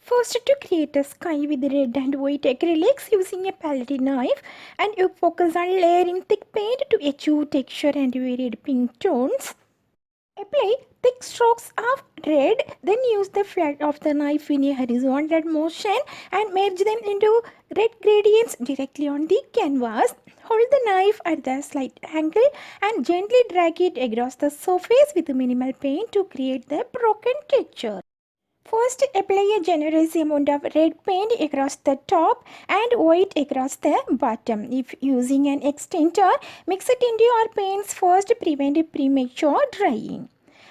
First, to create a sky with red and white acrylics using a palette knife, and you focus on layering thick paint to achieve texture and varied pink tones. Apply thick strokes of red, then use the flat of the knife in a horizontal motion and merge them into red gradients directly on the canvas. Hold the knife at the slight angle and gently drag it across the surface with minimal paint to create the broken texture. First, apply a generous amount of red paint across the top and white across the bottom. If using an extender, mix it into your paints first to prevent premature drying.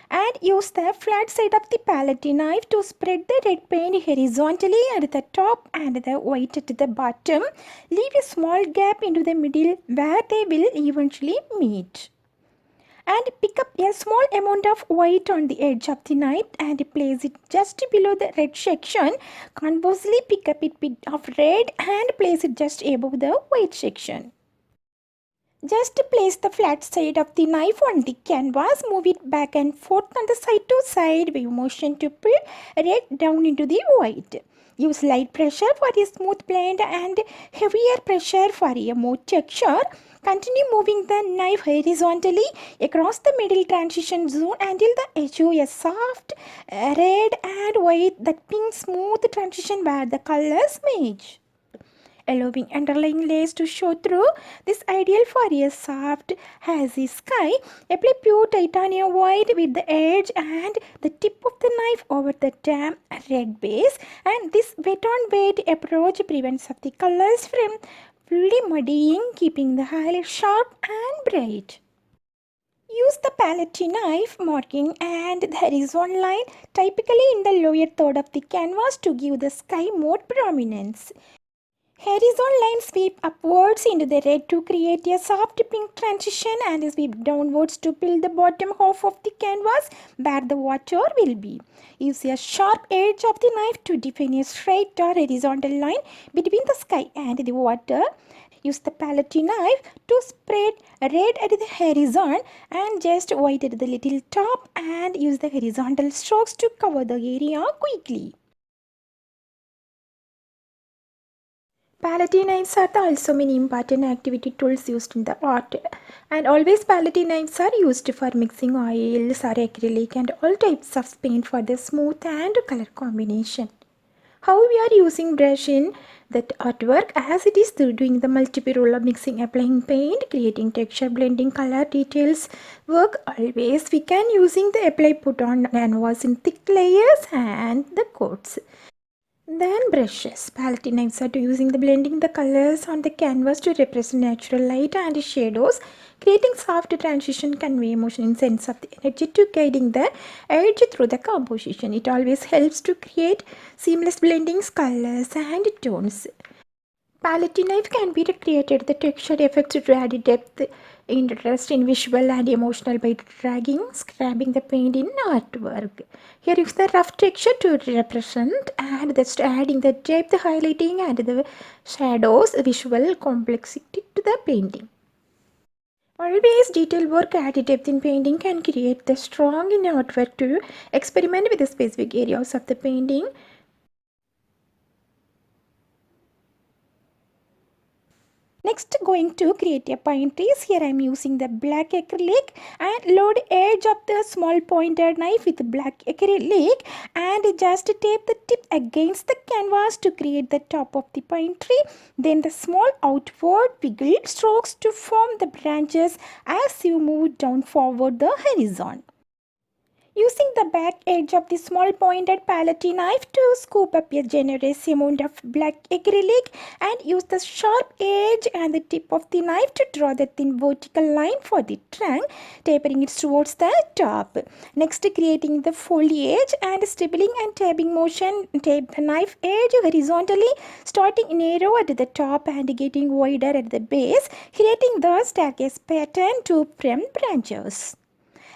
And use the flat side of the palette knife to spread the red paint horizontally at the top and the white at the bottom. Leave a small gap into the middle where they will eventually meet. And pick up a small amount of white on the edge of the knife and place it just below the red section. Conversely, pick up a bit of red and place it just above the white section. Just place the flat side of the knife on the canvas, move it back and forth on the side to side wave motion to pull red down into the white. Use light pressure for a smooth blend and heavier pressure for a more texture. Continue moving the knife horizontally across the middle transition zone until the achieve a soft red and white, that pink smooth transition where the colors merge, allowing underlying layers to show through. This ideal for a soft, hazy sky. Apply pure titanium white with the edge and the tip of the knife over the damp red base. And this wet on wet approach prevents of the colors from fully muddying, keeping the highlight sharp and bright. Use the palette knife marking and the horizontal line typically in the lower third of the canvas to give the sky more prominence. Horizontal lines sweep upwards into the red to create a soft pink transition and sweep downwards to build the bottom half of the canvas where the water will be. Use a sharp edge of the knife to define a straight or horizontal line between the sky and the water. Use the palette knife to spread red at the horizon and just white at the little top, and use the horizontal strokes to cover the area quickly. Palette knives are also many important activity tools used in the art, and always palette knives are used for mixing oils or acrylic and all types of paint for the smooth and color combination. How we are using brush in that artwork, as it is through doing the multiple role of mixing, applying paint, creating texture, blending color details work. Always we can using the apply put on canvas in thick layers and the coats. Then brushes. Palette knives are using the blending the colors on the canvas to represent natural light and shadows, creating soft transition, convey emotion in sense of the energy to guiding the edge through the composition. It always helps to create seamless blendings, colors and tones. Palette knife can be recreated the texture effects to add depth, interest in visual and emotional by dragging, scrubbing the paint in artwork. Here is the rough texture to represent, and that's adding the depth, highlighting and the shadows, visual complexity to the painting. Always detail work added depth in painting can create the strong in artwork to experiment with the specific areas of the painting. Next, going to create a pine trees. Here I am using the black acrylic and load edge of the small pointed knife with black acrylic and just tape the tip against the canvas to create the top of the pine tree. Then the small outward wiggle strokes to form the branches as you move down forward the horizon. Using the back edge of the small pointed palette knife to scoop up a generous amount of black acrylic and use the sharp edge and the tip of the knife to draw the thin vertical line for the trunk, tapering it towards the top. Next, creating the foliage and stippling and tapping motion, tape the knife edge horizontally, starting narrow at the top and getting wider at the base, creating the staircase pattern to frame branches.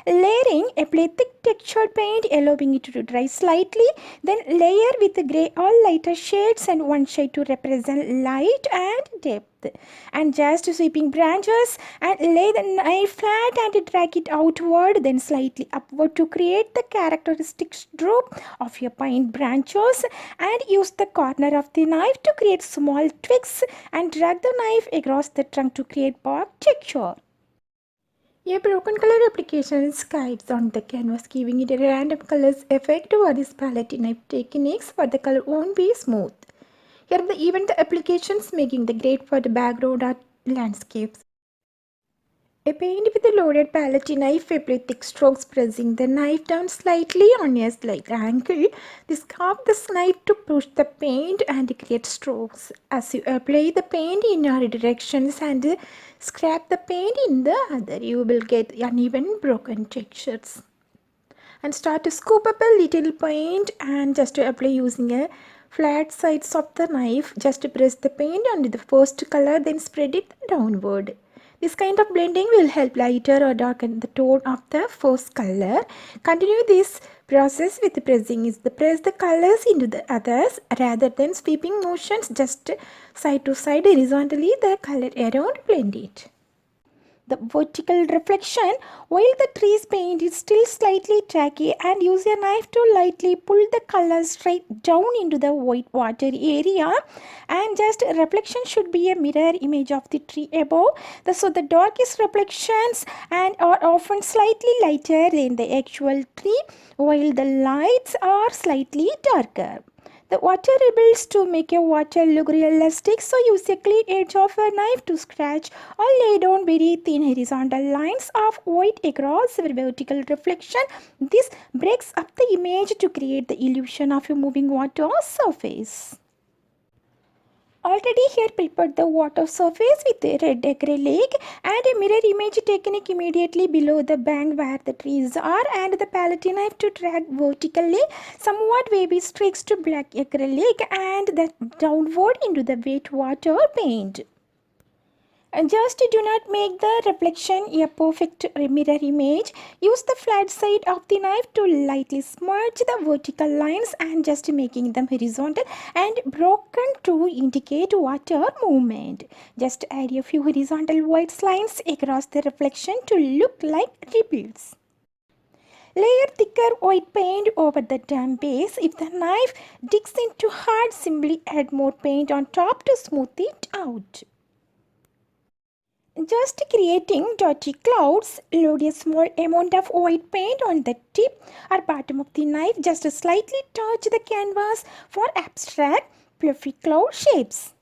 Layering, apply thick textured paint, allowing it to dry slightly. Then layer with grey or lighter shades and one shade to represent light and depth. And just sweeping branches and lay the knife flat and drag it outward, then slightly upward to create the characteristic droop of your pine branches. And use the corner of the knife to create small twigs and drag the knife across the trunk to create bark texture. A broken color application skips on the canvas, giving it a random colors effect over this palette knife techniques, but the color won't be smooth. Here are the even the applications making the great for the background art landscapes. A paint with a loaded palette knife, apply thick strokes, pressing the knife down slightly on a slight angle. This carve the knife to push the paint and create strokes. As you apply the paint in all directions and scrape the paint in the other, you will get uneven broken textures. And start to scoop up a little paint and just to apply using a flat sides of the knife. Just press the paint onto the first color, then spread it downward. This kind of blending will help lighter or darken the tone of the first color. Continue this process with pressing is the press the colors into the others rather than sweeping motions, just side to side horizontally the color around, blend it. The vertical reflection, while the tree's paint is still slightly tacky, and use a knife to lightly pull the color straight down into the white water area, and just reflection should be a mirror image of the tree above. So the darkest reflections and are often slightly lighter than the actual tree, while the lights are slightly darker. The water rebels to make your water look realistic, so use a clean edge of a knife to scratch or lay down very thin horizontal lines of white across a vertical reflection. This breaks up the image to create the illusion of a moving water surface. Already here prepared the water surface with a red acrylic and a mirror image technique immediately below the bank where the trees are, and the palette knife to drag vertically somewhat wavy streaks to black acrylic and the downward into the wet water paint. Just do not make the reflection a perfect mirror image. Use the flat side of the knife to lightly smudge the vertical lines and just making them horizontal and broken to indicate water movement. Just add a few horizontal white lines across the reflection to look like ripples. Layer thicker white paint over the damp base. If the knife digs into hard, simply add more paint on top to smooth it out. Just creating dotty clouds, load a small amount of white paint on the tip or bottom of the knife. Just slightly touch the canvas for abstract, fluffy cloud shapes.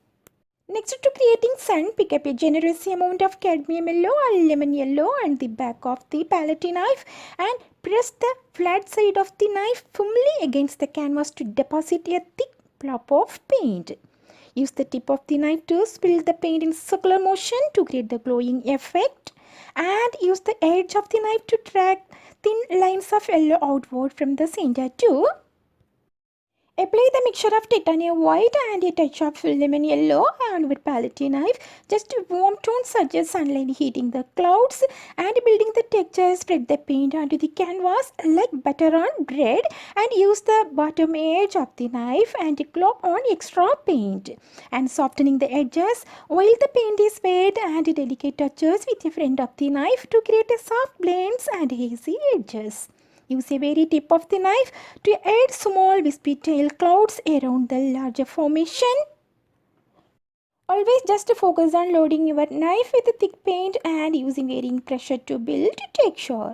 Next to creating sun, pick up a generous amount of cadmium yellow or lemon yellow on the back of the palette knife and press the flat side of the knife firmly against the canvas to deposit a thick blob of paint. Use the tip of the knife to spill the paint in circular motion to create the glowing effect, and use the edge of the knife to drag thin lines of yellow outward from the center too. Apply the mixture of titanium white and a touch of lemon yellow on your palette knife. Just warm tones such as sunlight heating the clouds and building the texture. Spread the paint onto the canvas like butter on bread and use the bottom edge of the knife and glop on extra paint and softening the edges while the paint is wet, and delicate touches with the front of the knife to create a soft blends and hazy edges. Use a very tip of the knife to add small wispy tail clouds around the larger formation. Always just focus on loading your knife with thick paint and using varying pressure to build texture.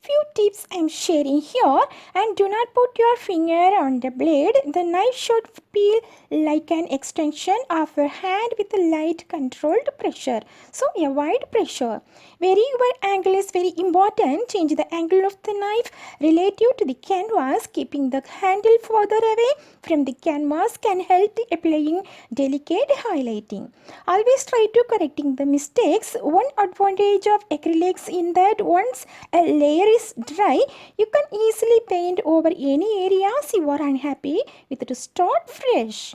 Few tips I am sharing here, and do not put your finger on the blade. The knife should feel like an extension of your hand with a light controlled pressure. So avoid pressure. Vary your angle is very important. Change the angle of the knife relative to the canvas. Keeping the handle further away from the canvas can help the applying delicate highlighting. Always try to correcting the mistakes. One advantage of acrylics in that once a layer is dry, you can easily paint over any areas you are unhappy with to start fresh.